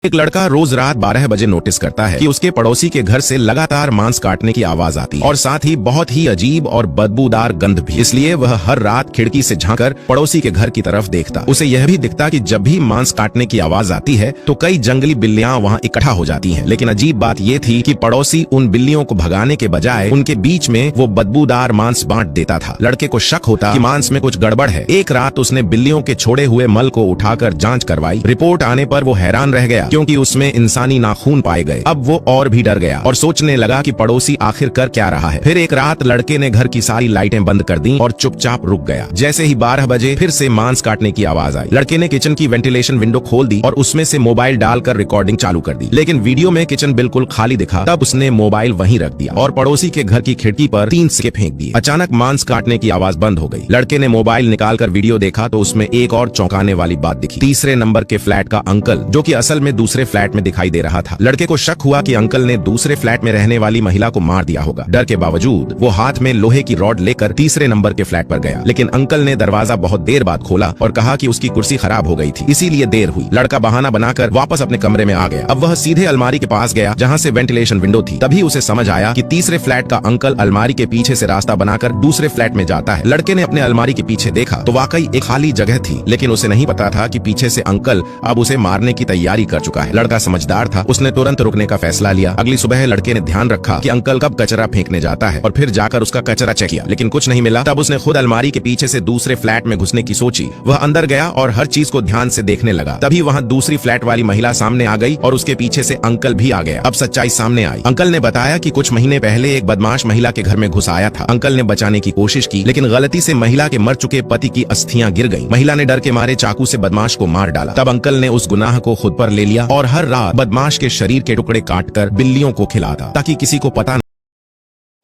एक लड़का रोज रात 12 बजे नोटिस करता है कि उसके पड़ोसी के घर से लगातार मांस काटने की आवाज आती है और साथ ही बहुत ही अजीब और बदबूदार गंध भी। इसलिए वह हर रात खिड़की से झांककर पड़ोसी के घर की तरफ देखता। उसे यह भी दिखता कि जब भी मांस काटने की आवाज आती है तो कई जंगली बिल्लियां वहां इकट्ठा हो जाती हैं। लेकिन अजीब बात यह थी कि पड़ोसी उन बिल्लियों को भगाने के बजाय उनके बीच में वो बदबूदार मांस बांट देता था। लड़के को शक होता कि मांस में कुछ गड़बड़ है। एक रात उसने बिल्लियों के छोड़े हुए मल को उठाकर जांच करवाई। रिपोर्ट आने पर वो हैरान रह गया क्योंकि उसमें इंसानी नाखून पाए गए। अब वो और भी डर गया और सोचने लगा कि पड़ोसी आखिर कर क्या रहा है। फिर एक रात लड़के ने घर की सारी लाइटें बंद कर दी और चुपचाप रुक गया। जैसे ही 12 बजे फिर से मांस काटने की आवाज आई। लड़के ने किचन की वेंटिलेशन विंडो खोल दी और उसमें से मोबाइल डालकर रिकॉर्डिंग चालू कर दी। लेकिन वीडियो में किचन बिल्कुल खाली दिखा। तब उसने मोबाइल वहीं रख दिया और पड़ोसी के घर की खिड़की पर 3 सिक्के फेंक दिए। अचानक मांस काटने की आवाज बंद हो गई। लड़के ने मोबाइल निकालकर वीडियो देखा तो उसमें एक और चौंकाने वाली बात दिखी। तीसरे नंबर के फ्लैट का अंकल, जो कि असल में दूसरे फ्लैट में दिखाई दे रहा था। लड़के को शक हुआ कि अंकल ने दूसरे फ्लैट में रहने वाली महिला को मार दिया होगा। डर के बावजूद वो हाथ में लोहे की रॉड लेकर तीसरे नंबर के फ्लैट पर गया। लेकिन अंकल ने दरवाजा बहुत देर बाद खोला और कहा कि उसकी कुर्सी खराब हो गई थी, इसीलिए देर हुई। लड़का बहाना बनाकर वापस अपने कमरे में आ गया। अब वह सीधे अलमारी के पास गया जहाँ से वेंटिलेशन विंडो थी। तभी उसे समझ आया कि तीसरे फ्लैट का अंकल अलमारी के पीछे से रास्ता बनाकर दूसरे फ्लैट में जाता है। लड़के ने अपने अलमारी के पीछे देखा तो वाकई एक खाली जगह थी, लेकिन उसे नहीं पता था कि पीछे से अंकल अब उसे मारने की तैयारी कर चुका है। लड़का समझदार था, उसने तुरंत रुकने का फैसला लिया। अगली सुबह लड़के ने ध्यान रखा कि अंकल कब कचरा फेंकने जाता है और फिर जाकर उसका कचरा चेक किया, लेकिन कुछ नहीं मिला। तब उसने खुद अलमारी के पीछे से दूसरे फ्लैट में घुसने की सोची। वह अंदर गया और हर चीज को ध्यान से देखने लगा। तभी वहाँ दूसरी फ्लैट वाली महिला सामने आ गई और उसके पीछे से अंकल भी आ गया। अब सच्चाई सामने आई। अंकल ने बताया कि कुछ महीने पहले एक बदमाश महिला के घर में घुस आया था। अंकल ने बचाने की कोशिश की, लेकिन गलती से महिला के मर चुके पति की अस्थियां गिर गईं। महिला ने डर के मारे चाकू से बदमाश को मार डाला। तब अंकल ने उस गुनाह को खुद पर ले लिया और हर रात बदमाश के शरीर के टुकड़े काटकर बिल्लियों को खिलाता ताकि किसी को पता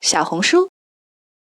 小红书